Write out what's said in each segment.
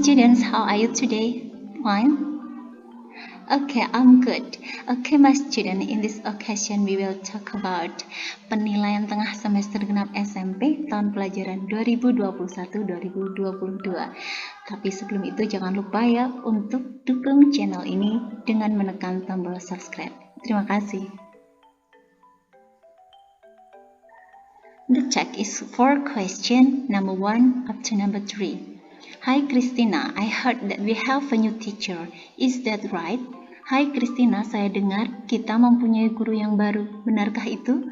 Students, how are you today? Fine? Okay, I'm good. Okay, my student, in this occasion we will talk about penilaian tengah semester genap SMP tahun pelajaran 2021-2022. Tapi sebelum itu jangan lupa ya untuk dukung channel ini dengan menekan tombol subscribe. Terima kasih. The text is for question number 1 up to number 3. Hi Christina, I heard that we have a new teacher. Is that right? Hai Christina, saya dengar kita mempunyai guru yang baru. Benarkah itu?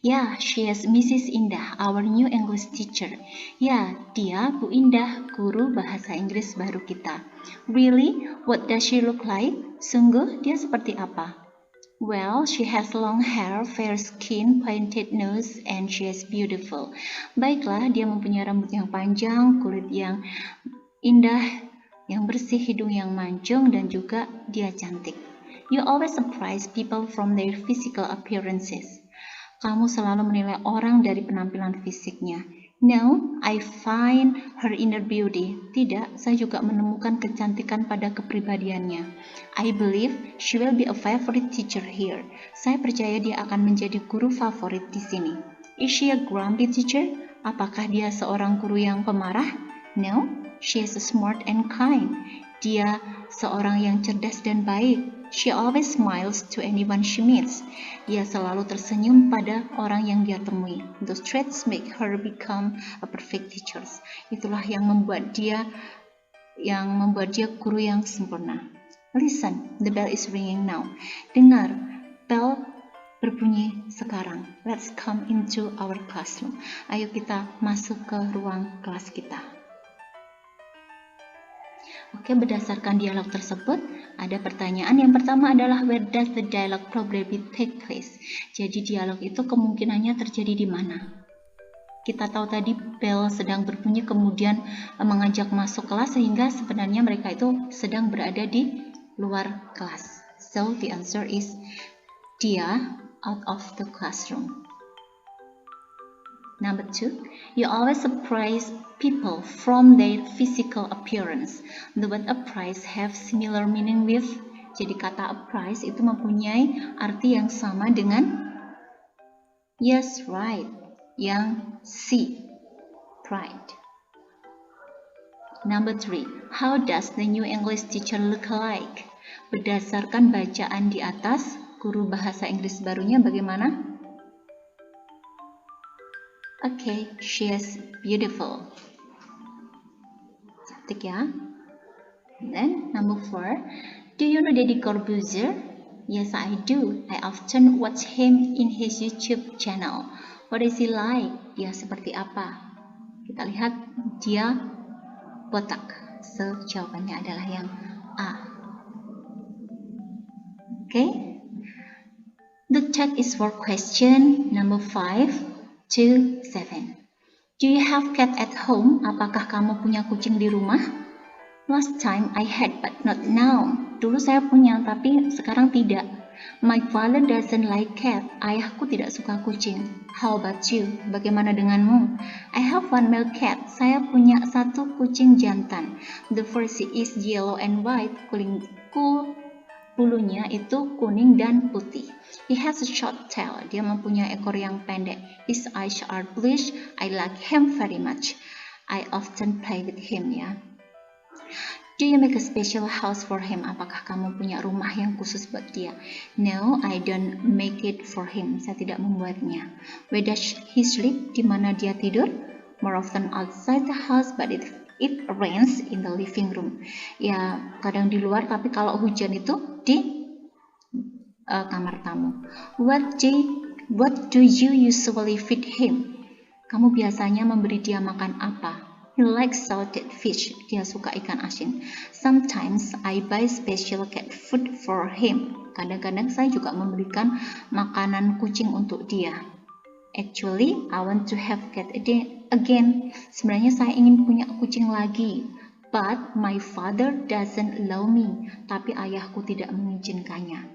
Ya, she is Mrs. Indah, our new English teacher. Ya, dia Bu Indah, guru bahasa Inggris baru kita. Really? What does she look like? Sungguh, dia seperti apa? Well, she has long hair, fair skin, pointed nose, and she is beautiful. Baiklah, dia mempunyai rambut yang panjang, kulit yang indah, yang bersih, hidung yang mancung, dan juga dia cantik. You always surprise people from their physical appearances. Kamu selalu menilai orang dari penampilan fisiknya. No, I find her inner beauty. Tidak, saya juga menemukan kecantikan pada kepribadiannya. I believe she will be a favorite teacher here. Saya percaya dia akan menjadi guru favorit di sini. Is she a grumpy teacher? Apakah dia seorang guru yang pemarah? No, she is smart and kind. Dia seorang yang cerdas dan baik. She always smiles to anyone she meets. Dia selalu tersenyum pada orang yang dia temui. Those traits make her become a perfect teacher. Itulah yang membuat dia guru yang sempurna. Listen, the bell is ringing now. Dengar, bell berbunyi sekarang. Let's come into our classroom. Ayo kita masuk ke ruang kelas kita. Oke, berdasarkan dialog tersebut, ada pertanyaan. Yang pertama adalah where does the dialogue probably take place? Jadi dialog itu kemungkinannya terjadi di mana? Kita tahu tadi bell sedang berbunyi kemudian mengajak masuk kelas sehingga sebenarnya mereka itu sedang berada di luar kelas. So the answer is dia out of the classroom. Number 2, you always surprise people from their physical appearance. The word surprise have similar meaning with. Jadi kata surprise itu mempunyai arti yang sama dengan yes, right, yang C, pride. Number 3, how does the new English teacher look like? Berdasarkan bacaan di atas, guru bahasa Inggris barunya bagaimana? Okay, she is beautiful. Cantik ya. Then number 4, do you know Deddy Corbuzier? Yes, I do. I often watch him in his YouTube channel. What is he like? Dia seperti apa? Kita lihat dia botak. So jawabannya adalah yang A. Okay. The text is for question number 5 to 7. Do you have cat at home? Apakah kamu punya kucing di rumah? Last time I had but not now. Dulu saya punya tapi sekarang tidak. My father doesn't like cat. Ayahku tidak suka kucing. How about you? Bagaimana denganmu? I have one male cat. Saya punya satu kucing jantan. The fur is yellow and white. Bulunya itu kuning dan putih. He has a short tail. Dia mempunyai ekor yang pendek. His eyes are bluish. I like him very much. I often play with him, ya. Do you make a special house for him? Apakah kamu punya rumah yang khusus buat dia? No, I don't make it for him. Saya tidak membuatnya. Where does he sleep? Di mana dia tidur? More often outside the house, but it rains in the living room. Ya, kadang di luar, tapi kalau hujan itu di kamar tamu. What do you usually feed him? Kamu biasanya memberi dia makan apa? He likes salted fish. Dia suka ikan asin. Sometimes I buy special cat food for him. Kadang-kadang saya juga memberikan makanan kucing untuk dia. Actually, I want to have cat again. Sebenarnya saya ingin punya kucing lagi. But my father doesn't allow me. Tapi ayahku tidak mengizinkannya.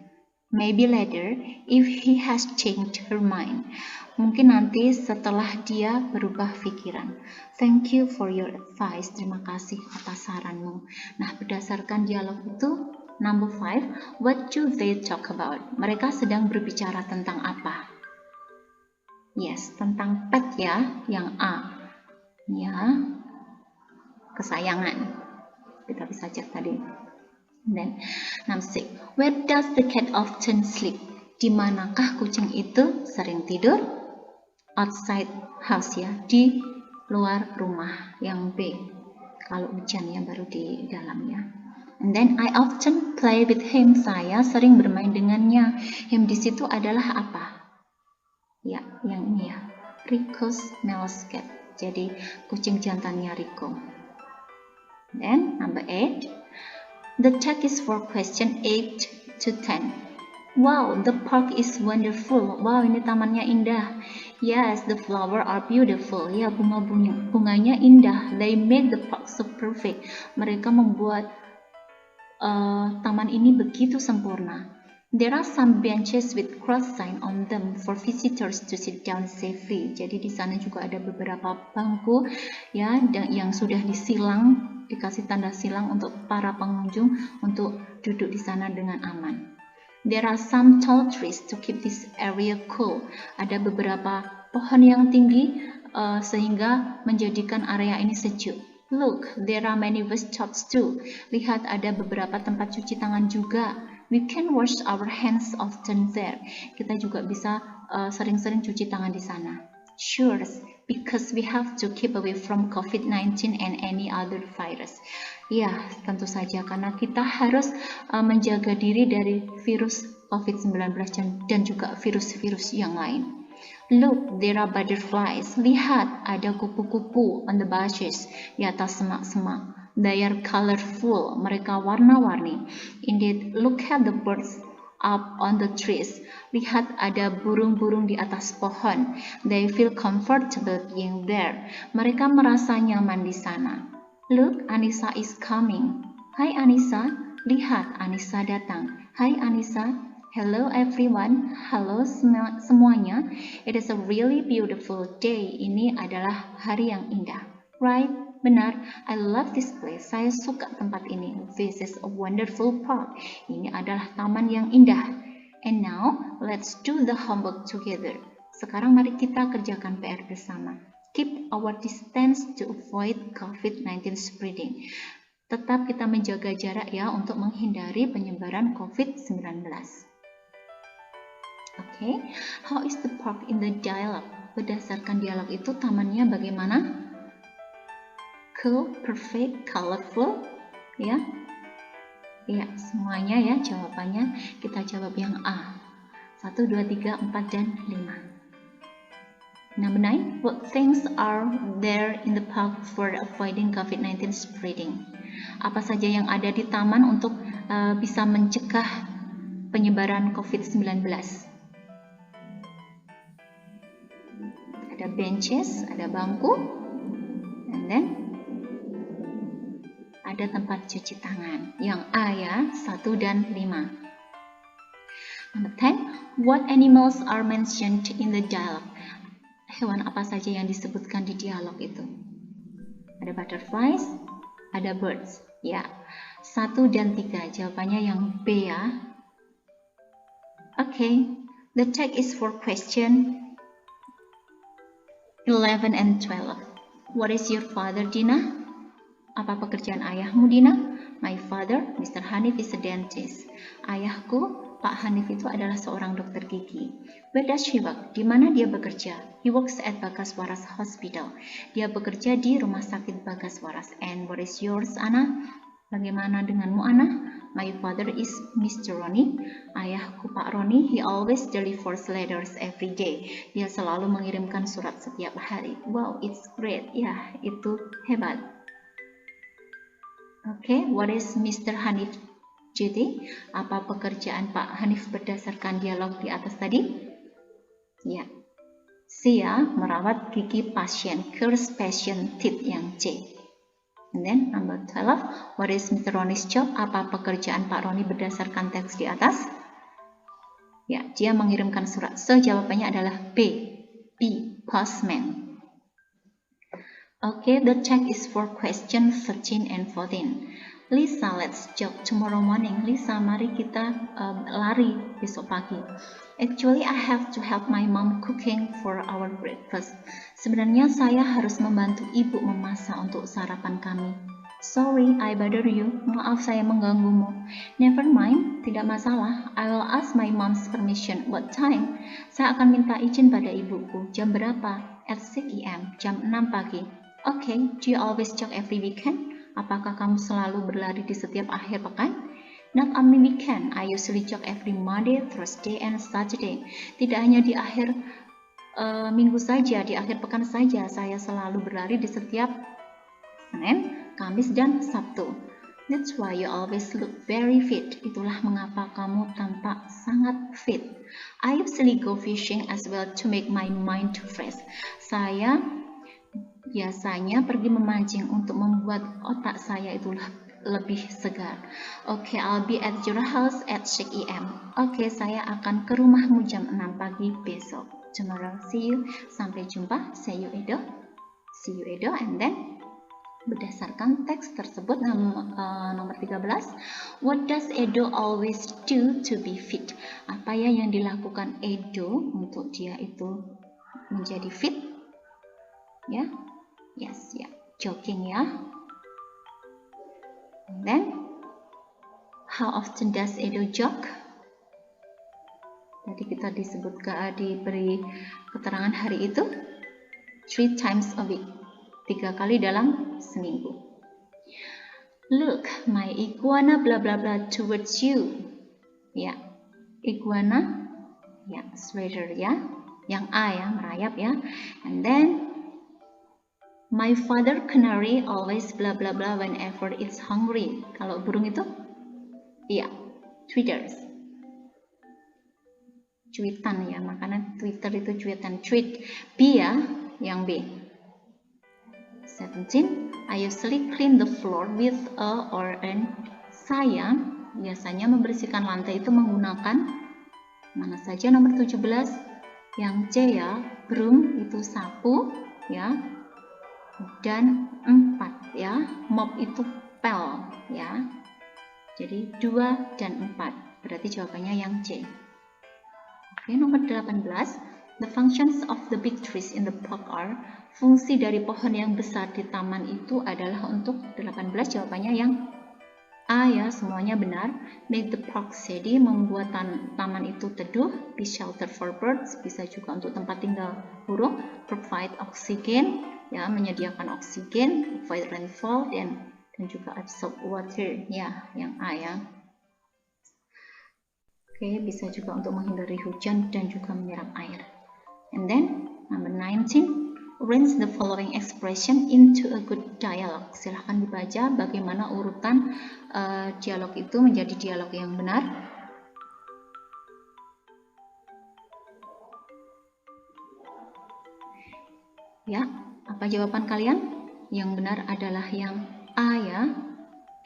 Maybe later if he has changed her mind. Mungkin nanti setelah dia berubah pikiran. Thank you for your advice. Terima kasih atas saranmu. Nah, berdasarkan dialog itu, number 5, what do they talk about? Mereka sedang berbicara tentang apa? Yes, tentang pet ya, yang A. Ya, kesayangan. Kita bisa cek tadi. Then, number 6. Where does the cat often sleep? Di manakah kucing itu sering tidur? Outside house ya, di luar rumah. Yang B. Kalau hujan ya, baru di dalam ya. And then I often play with him. Saya sering bermain dengannya. Him di situ adalah apa? Ya, yang ini ya. Rico's male cat. Jadi kucing jantannya Rico. Then number 8. The tag is for question 8 to 10. Wow, the park is wonderful. Wow, ini tamannya indah. Yes, the flowers are beautiful. Ya, bunganya indah. They make the park so perfect. Mereka membuat taman ini begitu sempurna. There are some benches with cross sign on them for visitors to sit down safely. Jadi di sana juga ada beberapa bangku ya yang sudah disilang, dikasih tanda silang untuk para pengunjung untuk duduk di sana dengan aman. There are some tall trees to keep this area cool. Ada beberapa pohon yang tinggi sehingga menjadikan area ini sejuk. Look, there are many bathtubs too. Lihat, ada beberapa tempat cuci tangan juga. We can wash our hands often there. Kita juga bisa sering-sering cuci tangan di sana. Sure, because we have to keep away from COVID-19 and any other virus. Ya, tentu saja karena kita harus menjaga diri dari virus COVID-19 dan juga virus-virus yang lain. Look, there are butterflies. Lihat, ada kupu-kupu on the bushes, di atas semak-semak. They are colorful. Mereka warna-warni. Indeed, look at the birds up on the trees. Lihat, ada burung-burung di atas pohon. They feel comfortable being there. Mereka merasa nyaman di sana. Look, Anissa is coming. Hai Anissa. Lihat, Anissa datang. Hai Anissa. Hello everyone, halo semuanya. It is a really beautiful day. Ini adalah hari yang indah. Right? Benar. I love this place. Saya suka tempat ini. This is a wonderful park. Ini adalah taman yang indah. And now, let's do the homework together. Sekarang mari kita kerjakan PR bersama. Keep our distance to avoid COVID-19 spreading. Tetap kita menjaga jarak ya untuk menghindari penyebaran COVID-19. Okay, how is the park in the dialogue? Berdasarkan dialog itu tamannya bagaimana? Cool, perfect, colorful, ya? Ya, semuanya ya jawabannya. Kita jawab yang A. 1, 2, 3, 4, dan 5. Number 9. What things are there in the park for avoiding COVID-19 spreading? Apa saja yang ada di taman untuk bisa mencegah penyebaran COVID-19? Ada benches, ada bangku, and then ada tempat cuci tangan. Yang A ya, 1 dan 5. Number 10. What animals are mentioned in the dialogue? Hewan apa saja yang disebutkan di dialog itu? Ada butterflies, ada birds. Ya, 1 dan 3. Jawabannya yang B ya. Okay, the tag is for question 11 and 12. What is your father, Dina? Apa pekerjaan ayahmu, Dina? My father, Mr. Hanif, is a dentist. Ayahku, Pak Hanif itu adalah seorang dokter gigi. Where does he work? Di mana dia bekerja? He works at Bagaswaras Hospital. Dia bekerja di Rumah Sakit Bagaswaras. And what is yours, Ana? Bagaimana denganmu, Ana? My father is Mr. Roni. Ayahku Pak Roni, he always delivers letters every day. Dia selalu mengirimkan surat setiap hari. Wow, it's great. Ya, itu hebat. Okay, what is Mr. Hanif duty? Apa pekerjaan Pak Hanif berdasarkan dialog di atas tadi? Ya, Sia merawat gigi pasien, cures patient teeth yang C. And then number 12, what is Mr. Roni's job? Apa pekerjaan Pak Roni berdasarkan teks di atas? Ya, dia mengirimkan surat. So, jawabannya adalah B, postman. Okay, the check is for question 13 and 14. Lisa, let's jog tomorrow morning. Lisa, mari kita lari besok pagi. Actually, I have to help my mom cooking for our breakfast. Sebenarnya saya harus membantu ibu memasak untuk sarapan kami. Sorry, I bother you. Maaf saya mengganggumu. Never mind, tidak masalah. I will ask my mom's permission. What time? Saya akan minta izin pada ibuku. Jam berapa? At 6 AM, jam 6 pagi. Okay, do you always jog every weekend? Apakah kamu selalu berlari di setiap akhir pekan? Not only weekend, I usually jog every Monday, Thursday, and Saturday. Tidak hanya di akhir minggu saja, di akhir pekan saja, saya selalu berlari di setiap Senin, Kamis, dan Sabtu. That's why you always look very fit. Itulah mengapa kamu tampak sangat fit. I usually go fishing as well to make my mind fresh. Saya biasanya pergi memancing untuk membuat otak saya itu lebih segar. Okay, I'll be at your house at 6 AM. Okay, saya akan ke rumahmu jam 6 pagi besok. Tomorrow, see you. Sampai jumpa. See you, Edo. See you, Edo. And then, berdasarkan teks tersebut, nomor 13, what does Edo always do to be fit? Apa ya yang dilakukan Edo untuk dia itu menjadi fit? Ya. Yes, ya, jogging ya. And then, how often does Edo jog? Tadi kita diberi keterangan hari itu 3 times a week, 3 kali dalam seminggu. Look, my iguana blah blah blah towards you. Ya, iguana, ya, sweater ya, yang A ya, merayap ya. And then, my father canary always blah blah blah whenever it's hungry. Kalau burung itu? Iya, tweeters. Cuitan ya, makanya Twitter itu cuitan. Tweet. B ya, yang B. 17. I usually clean the floor with a or an. Saya biasanya membersihkan lantai itu menggunakan mana saja, nomor 17. Yang C ya, broom itu sapu ya. Dan 4 ya, mop itu pel ya. Jadi 2 dan 4, berarti jawabannya yang C. Oke, nomor 18, the functions of the big trees in the park are, fungsi dari pohon yang besar di taman itu adalah untuk 18, jawabannya yang A ya, semuanya benar. Make the park shady, membuat taman itu teduh. Be shelter for birds, bisa juga untuk tempat tinggal burung. Provide oxygen, ya, menyediakan oksigen. Avoid rainfall, dan juga absorb water, ya, yang A ya. Oke, bisa juga untuk menghindari hujan dan juga menyerap air. And then, number 19. Arrange the following expression into a good dialogue. Silahkan dibaca bagaimana urutan dialog itu menjadi dialog yang benar. Ya, apa jawaban kalian? Yang benar adalah yang A ya,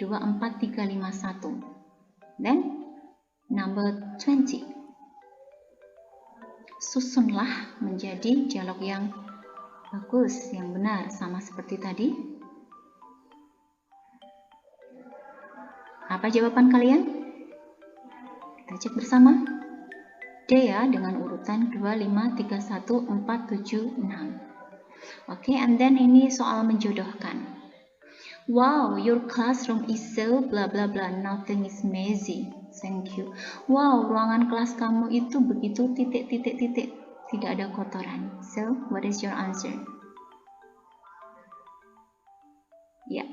2, 4, 3, 5, 1. Then, number 20. Susunlah menjadi dialog yang bagus, yang benar, sama seperti tadi. Apa jawaban kalian? Kita cek bersama. D ya, dengan urutan 2, 5, 3, 1, 4, 7, 6. Oke, and then ini soal menjodohkan. Wow, your classroom is so blah blah blah, nothing is messy. Thank you. Wow, ruangan kelas kamu itu begitu titik. Tidak ada kotoran. So, what is your answer? Ya,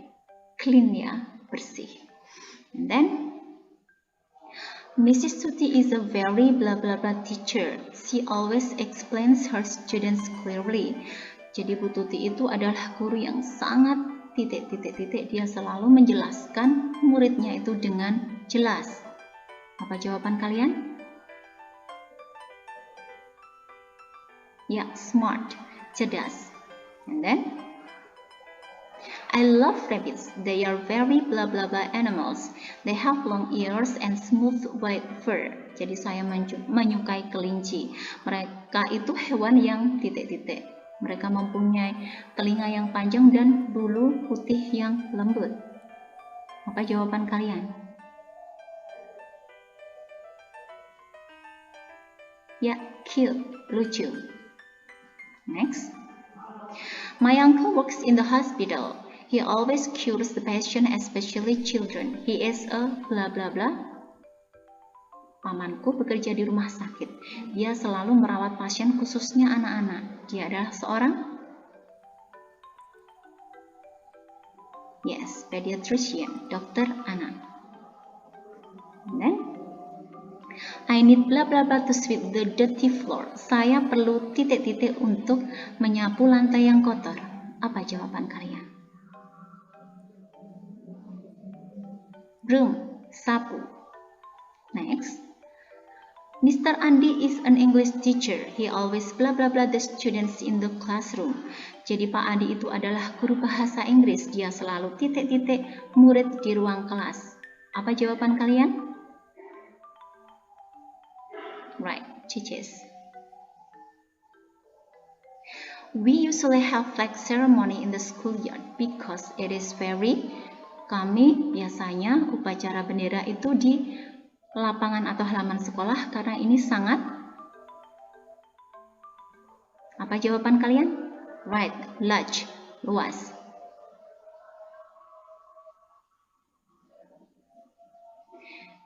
clean ya, bersih. And then, Mrs. Tuti is a very blah blah blah teacher. She always explains her students clearly. Jadi Bu Tuti itu adalah guru yang sangat titik. Dia selalu menjelaskan muridnya itu dengan jelas. Apa jawaban kalian? Ya, smart, cerdas. And then, I love rabbits. They are very blah blah blah animals. They have long ears and smooth white fur. Jadi saya menyukai kelinci. Mereka itu hewan yang titik-titik. Mereka mempunyai telinga yang panjang dan bulu putih yang lembut. Apa jawaban kalian? Ya, cute, lucu. Next. My uncle works in the hospital. He always cures the patient, especially children. He is a blah blah blah. Pamanku bekerja di rumah sakit. Dia selalu merawat pasien, khususnya anak-anak. Dia adalah seorang pediatrician, dokter anak. Then, I need blah blah blah to sweep the dirty floor. Saya perlu titik-titik untuk menyapu lantai yang kotor. Apa jawaban kalian? Broom, sapu. Next. Mr. Andi is an English teacher. He always blah blah blah the students in the classroom. Jadi Pak Andi itu adalah guru bahasa Inggris. Dia selalu titik-titik murid di ruang kelas. Apa jawaban kalian? Right, teachers. We usually have flag ceremony in the schoolyard because it is very. Kami biasanya upacara bendera itu di lapangan atau halaman sekolah karena ini sangat. Apa jawaban kalian? Right, large, luas.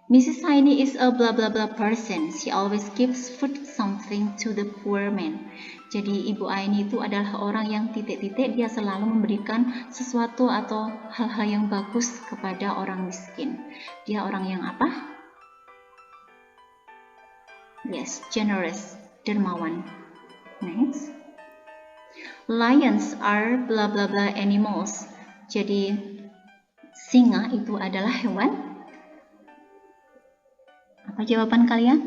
Mrs. Heini is a blah blah blah person. She always gives food something to the poor man. Jadi Ibu Aini itu adalah orang yang titik-titik, dia selalu memberikan sesuatu atau hal-hal yang bagus kepada orang miskin. Dia orang yang apa? Yes, generous, dermawan. Next. Lions are blah blah blah animals. Jadi singa itu adalah hewan. Apa jawaban kalian?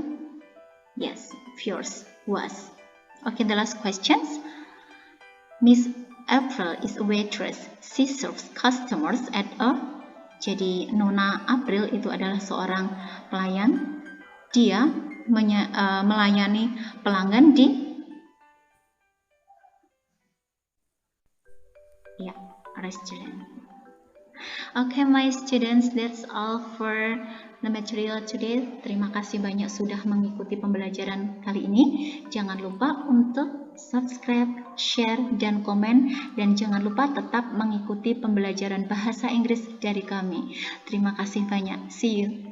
Yes, fierce, was. Okay, the last questions. Miss April is a waitress. She serves customers at a. Jadi Nona April itu adalah seorang pelayan. Dia melayani pelanggan di restaurant. Okay, my students, that's all for the material today. Terima kasih banyak sudah mengikuti pembelajaran kali ini. Jangan lupa untuk subscribe, share, dan komen. Dan jangan lupa tetap mengikuti pembelajaran bahasa Inggris dari kami. Terima kasih banyak. See you.